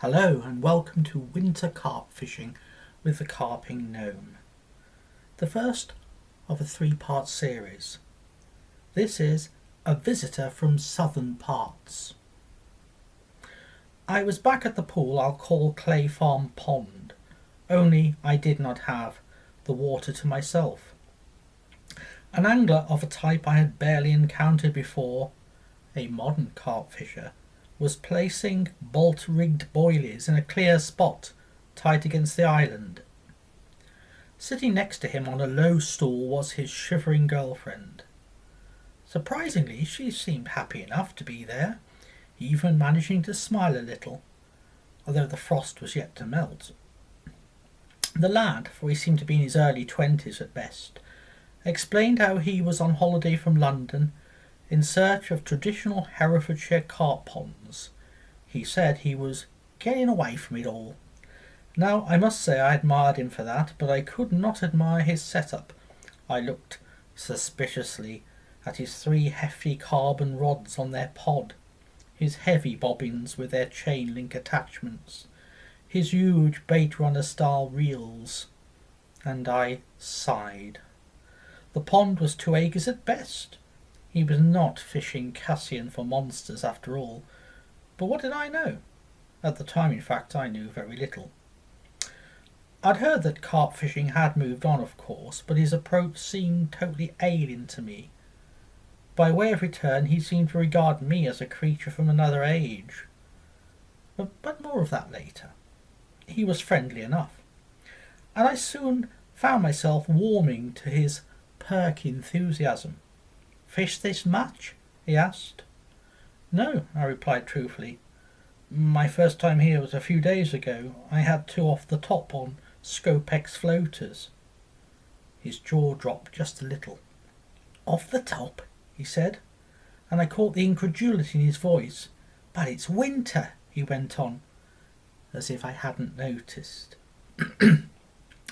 Hello and welcome to winter carp fishing with the carping gnome. The first of a three-part series. This is a visitor from southern parts. I was back at the pool I'll call Clay Farm Pond, only I did not have the water to myself. An angler of a type I had barely encountered before, a modern carp fisher, was placing bolt-rigged boilies in a clear spot tight against the island. Sitting next to him on a low stool was his shivering girlfriend. Surprisingly, she seemed happy enough to be there, even managing to smile a little, although the frost was yet to melt. The lad, for he seemed to be in his early 20s at best, explained how he was on holiday from London in search of traditional Herefordshire carp ponds. He said he was getting away from it all. Now, I must say I admired him for that, but I could not admire his setup. I looked suspiciously at his 3 hefty carbon rods on their pod, his heavy bobbins with their chain link attachments, his huge bait runner style reels, and I sighed. The pond was 2 acres at best. He was not fishing Cassian for monsters after all, but what did I know? At the time, in fact, I knew very little. I'd heard that carp fishing had moved on, of course, but his approach seemed totally alien to me. By way of return, he seemed to regard me as a creature from another age. But more of that later. He was friendly enough, and I soon found myself warming to his perky enthusiasm. "Fish this much?" he asked. "No," I replied truthfully. "My first time here was a few days ago. I had 2 off the top on Scopex floaters." His jaw dropped just a little. "Off the top?" he said, and I caught the incredulity in his voice. "But it's winter," he went on, as if I hadn't noticed.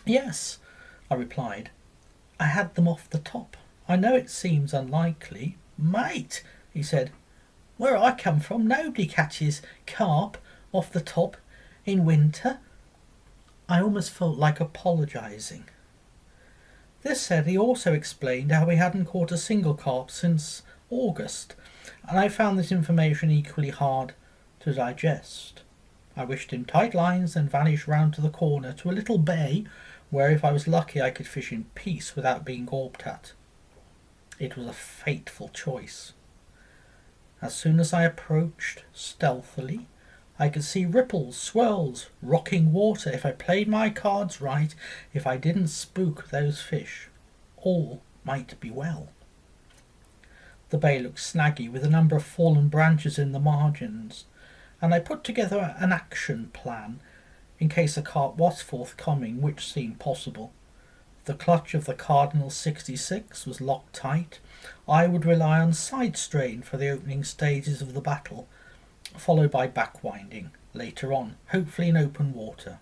"Yes," I replied. "I had them off the top. I know it seems unlikely." "Mate," he said, "where I come from nobody catches carp off the top in winter." I almost felt like apologising. This said, he also explained how he hadn't caught a single carp since August, and I found this information equally hard to digest. I wished him tight lines and vanished round to the corner to a little bay where, if I was lucky, I could fish in peace without being gawped at. It was a fateful choice. As soon as I approached stealthily, I could see ripples, swirls, rocking water. If I played my cards right, if I didn't spook those fish, all might be well. The bay looked snaggy, with a number of fallen branches in the margins, and I put together an action plan in case a carp was forthcoming, which seemed possible. The clutch of the Cardinal 66 was locked tight. I would rely on side strain for the opening stages of the battle, followed by backwinding later on, hopefully in open water.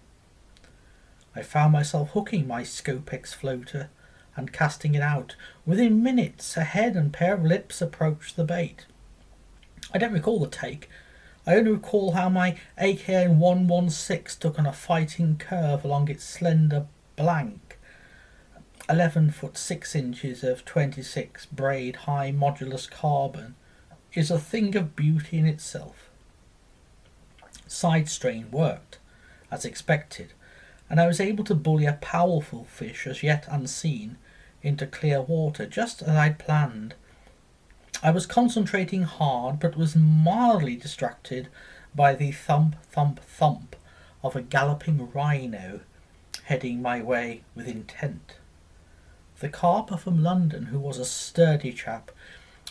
I found myself hooking my Scopex floater and casting it out. Within minutes, a head and pair of lips approached the bait. I don't recall the take. I only recall how my AKN 116 took on a fighting curve along its slender blank. 11 foot 6 inches of 26 braid high modulus carbon is a thing of beauty in itself. Side strain worked, as expected, and I was able to bully a powerful fish as yet unseen into clear water, just as I'd planned. I was concentrating hard, but was mildly distracted by the thump, thump, thump of a galloping rhino heading my way with intent. The carper from London, who was a sturdy chap,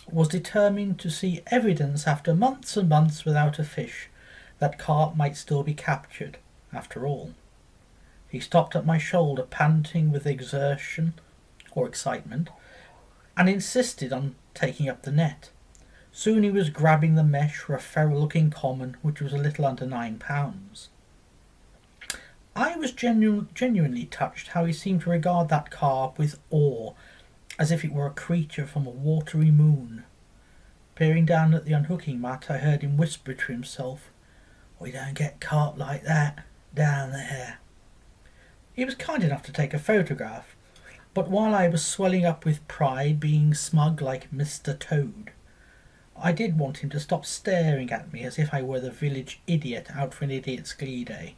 was determined to see evidence after months and months without a fish that carp might still be captured after all. He stopped at my shoulder, panting with exertion or excitement, and insisted on taking up the net. Soon he was grabbing the mesh for a feral-looking common which was a little under 9 pounds. I was genuinely touched how he seemed to regard that carp with awe, as if it were a creature from a watery moon. Peering down at the unhooking mat, I heard him whisper to himself, We don't get carp like that down there. He was kind enough to take a photograph, but while I was swelling up with pride, being smug like Mr. Toad, I did want him to stop staring at me as if I were the village idiot out for an idiot's glee day.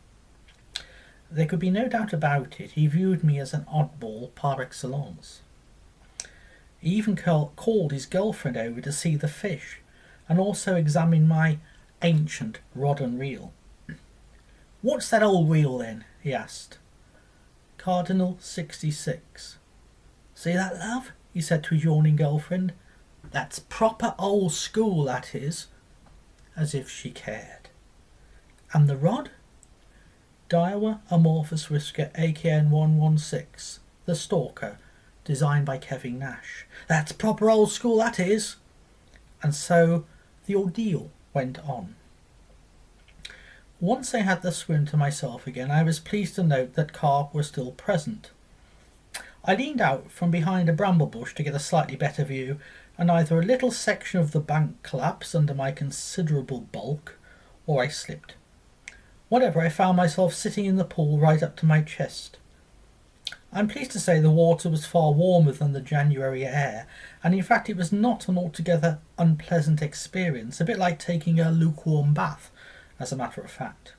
There could be no doubt about it, he viewed me as an oddball par excellence. He even called his girlfriend over to see the fish, and also examine my ancient rod and reel. "What's that old reel then?" he asked. "Cardinal 66. "See that, love?" he said to his yawning girlfriend. "That's proper old school, that is." As if she cared. "And the rod?" "Daiwa Amorphous Whisker AKN 116, the Stalker, designed by Kevin Nash." "That's proper old school, that is." And so the ordeal went on. Once I had the swim to myself again, I was pleased to note that carp were still present. I leaned out from behind a bramble bush to get a slightly better view, and either a little section of the bank collapsed under my considerable bulk, or I slipped. Whatever, I found myself sitting in the pool right up to my chest. I'm pleased to say the water was far warmer than the January air, and in fact it was not an altogether unpleasant experience, a bit like taking a lukewarm bath, as a matter of fact.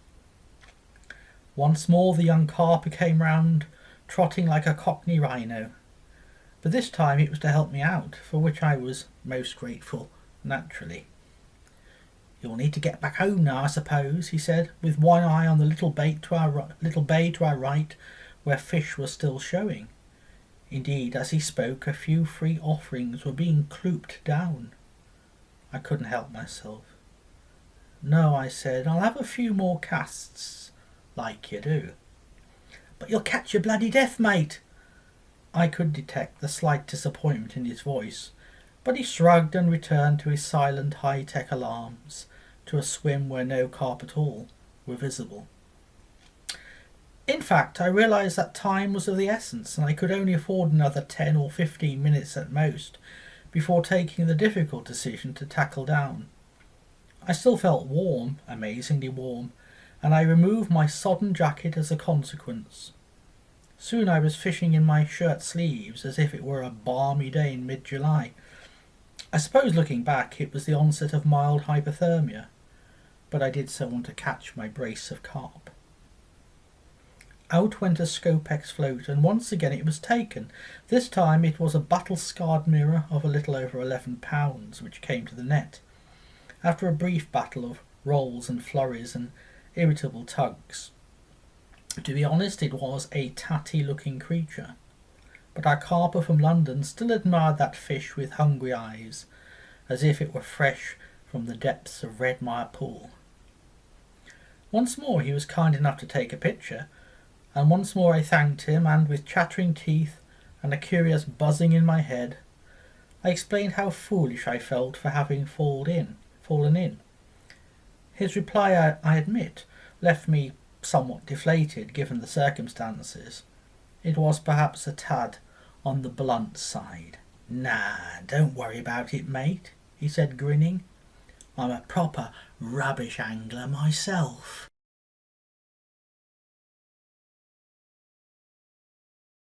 Once more the young carper came round, trotting like a cockney rhino. But this time it was to help me out, for which I was most grateful, naturally. "You'll need to get back home now, I suppose," he said, with one eye on the little bay to our right, where fish were still showing. Indeed, as he spoke, a few free offerings were being clooped down. I couldn't help myself. "No," I said, "I'll have a few more casts, like you do." "But you'll catch your bloody death, mate." I could detect the slight disappointment in his voice, but he shrugged and returned to his silent high-tech alarms, to a swim where no carp at all were visible. In fact, I realised that time was of the essence, and I could only afford another 10 or 15 minutes at most before taking the difficult decision to tackle down. I still felt warm, amazingly warm, and I removed my sodden jacket as a consequence. Soon I was fishing in my shirt sleeves as if it were a balmy day in mid-July. I suppose looking back it was the onset of mild hypothermia, but I did so want to catch my brace of carp. Out went a Scopex float, and once again it was taken. This time it was a battle-scarred mirror of a little over 11 pounds which came to the net, after a brief battle of rolls and flurries and irritable tugs. To be honest, it was a tatty-looking creature, but our carper from London still admired that fish with hungry eyes, as if it were fresh from the depths of Redmire Pool. Once more he was kind enough to take a picture, and once more I thanked him, and with chattering teeth and a curious buzzing in my head, I explained how foolish I felt for having fallen in. His reply, I admit, left me somewhat deflated given the circumstances. It was perhaps a tad on the blunt side. "Nah, don't worry about it, mate," he said, grinning. "I'm a proper rubbish angler myself.